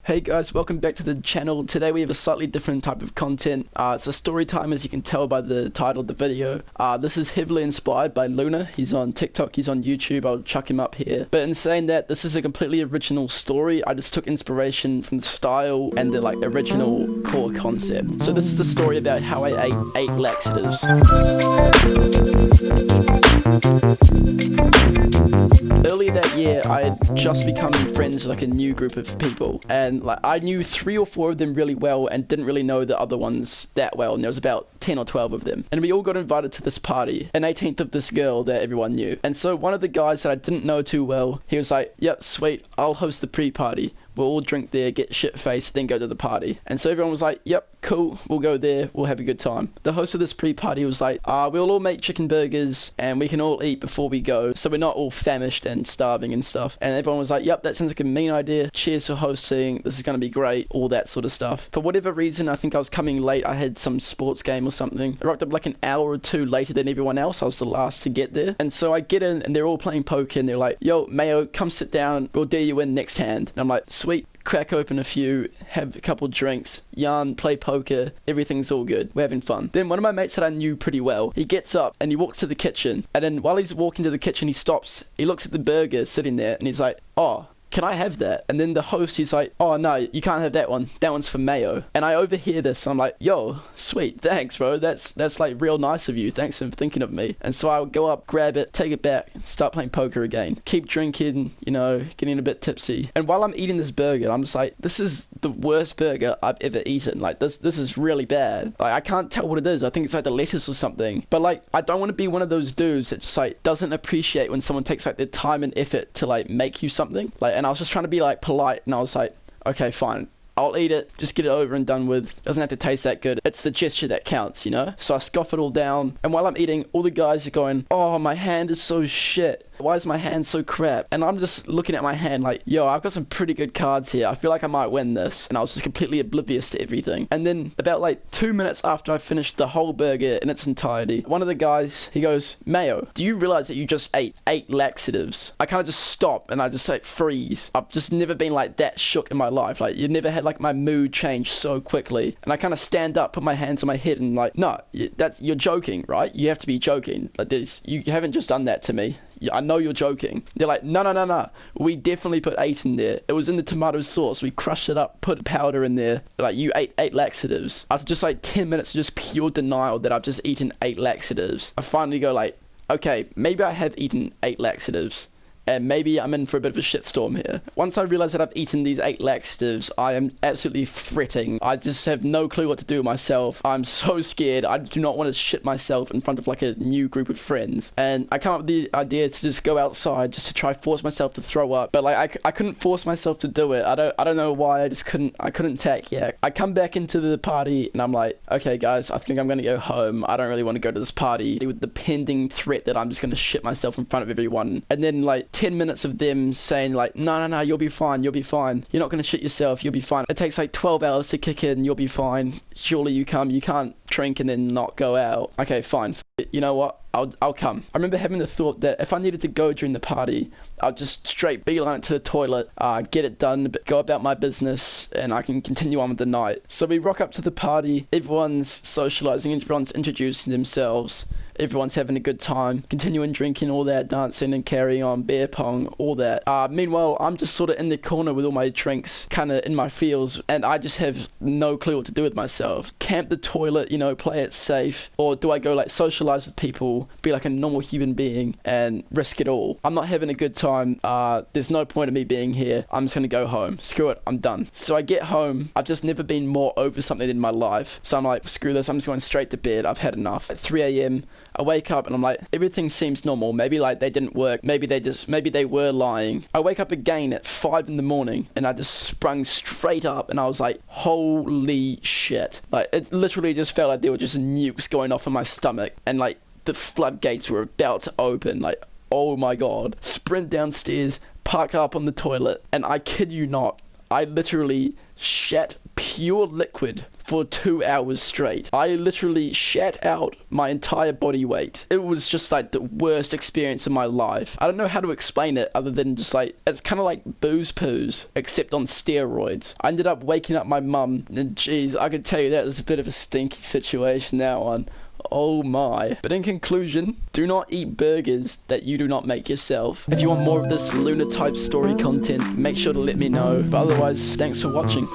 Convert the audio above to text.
Hey guys, welcome back to the channel. Today we have a slightly different type of content. It's a story time, as you can tell by the title of the video. This is heavily inspired by Luna. He's on TikTok, he's on YouTube, I'll chuck him up here. But in saying that, this is a completely original story. I just took inspiration from the style and the original core concept. So this is the story about how I ate 8 laxatives. Earlier that year, I had just become friends with a new group of people, and I knew 3 or 4 of them really well and didn't really know the other ones that well, and there was about 10 or 12 of them. And we all got invited to this party, an 18th of this girl that everyone knew. And so one of the guys that I didn't know too well, he was like, "Yep, sweet, I'll host the pre-party. We'll all drink there, get shit-faced, then go to the party." And so everyone was like, "Yep, cool, we'll go there, we'll have a good time." The host of this pre-party was like, "We'll all make chicken burgers and we can all eat before we go, so we're not all famished and starving and stuff." And everyone was like, "Yep, that sounds like a mean idea. Cheers for hosting, this is gonna be great," all that sort of stuff. For whatever reason, I think I was coming late, I had some sports game or something. I rocked up like an hour or 2 later than everyone else, I was the last to get there. And so I get in and they're all playing poker and they're like, "Yo, Mayo, come sit down, we'll dare you in next hand." And I'm like, "Sweet." Crack open a few, have a couple drinks, yarn, play poker, everything's all good, we're having fun. Then one of my mates that I knew pretty well, he gets up and he walks to the kitchen, and then while he's walking to the kitchen he stops, he looks at the burger sitting there and he's like, "Oh, can I have that?" And then the host, he's like, "Oh no, you can't have that one, that one's for Mayo." And I overhear this, I'm like, "Yo, sweet, thanks bro, that's like real nice of you, thanks for thinking of me." And so I'll go up, grab it, take it back, start playing poker again, keep drinking, you know, getting a bit tipsy. And while I'm eating this burger, I'm just like, this is the worst burger I've ever eaten. Like this is really bad. Like I can't tell what it is, I think it's like the lettuce or something. But like, I don't want to be one of those dudes that just like doesn't appreciate when someone takes like their time and effort to like make you something. And I was just trying to be like polite, and I was like, "Okay, fine, I'll eat it, just get it over and done with. Doesn't have to taste that good. It's the gesture that counts, you know?" So I scoff it all down, and while I'm eating, all the guys are going, "Oh, my hand is so shit. Why is my hand so crap?" And I'm just looking at my hand like, "Yo, I've got some pretty good cards here. I feel like I might win this." And I was just completely oblivious to everything. And then about like 2 minutes after I finished the whole burger in its entirety, one of the guys, he goes, "Mayo, do you realize that you just ate 8 laxatives?" I kind of just stop and I just like freeze. I've just never been like that shook in my life. Like you never had like my mood change so quickly. And I kind of stand up, put my hands on my head and like, "No, you're joking, right? You have to be joking. Like this, you haven't just done that to me. I know you're joking." They're like, No. We definitely put 8 in there. It was in the tomato sauce. We crushed it up, put powder in there. Like, you ate 8 laxatives." After just like 10 minutes of just pure denial that I've just eaten 8 laxatives, I finally go like, "Okay, maybe I have eaten 8 laxatives. And maybe I'm in for a bit of a shitstorm here." Once I realize that I've eaten these 8 laxatives, I am absolutely fretting. I just have no clue what to do with myself. I'm so scared. I do not want to shit myself in front of like a new group of friends. And I come up with the idea to just go outside just to try force myself to throw up. But like I couldn't force myself to do it. I don't know why. I couldn't tack. Yeah. I come back into the party and I'm like, "Okay guys, I think I'm gonna go home. I don't really want to go to this party with the pending threat that I'm just gonna shit myself in front of everyone." And then like 10 minutes of them saying like, No, you'll be fine, you'll be fine. You're not going to shit yourself, you'll be fine. It takes like 12 hours to kick in, you'll be fine. Surely you can't drink and then not go out. Okay, fine. You know what? I'll come. I remember having the thought that if I needed to go during the party, I'll just straight beeline it to the toilet, get it done, go about my business, and I can continue on with the night. So we rock up to the party, everyone's socializing, everyone's introducing themselves, everyone's having a good time, continuing drinking, all that, dancing and carrying on, beer pong, all that. Meanwhile, I'm just sort of in the corner with all my drinks, kind of in my feels, and I just have no clue what to do with myself. Camp the toilet, you know, play it safe, or do I go like socialize with people, be like a normal human being, and risk it all? I'm not having a good time. There's no point of me being here. I'm just gonna go home. Screw it, I'm done. So I get home. I've just never been more over something in my life. So I'm like, screw this, I'm just going straight to bed. I've had enough. At 3 a.m, I wake up and I'm like, everything seems normal. Maybe like they didn't work. Maybe they were lying. I wake up again at 5 in the morning and I just sprung straight up and I was like, holy shit. Like it literally just felt like there were just nukes going off in my stomach and like the floodgates were about to open. Like, oh my god. Sprint downstairs, park up on the toilet, and I kid you not, I literally shat pure liquid for 2 hours straight. I literally shat out my entire body weight. It was just like the worst experience of my life. I don't know how to explain it other than just like, it's kind of like booze poos, except on steroids. I ended up waking up my mum, and geez, I could tell you that was a bit of a stinky situation, that one. Oh my. But in conclusion, do not eat burgers that you do not make yourself. If you want more of this Luna type story content, make sure to let me know. But otherwise, thanks for watching.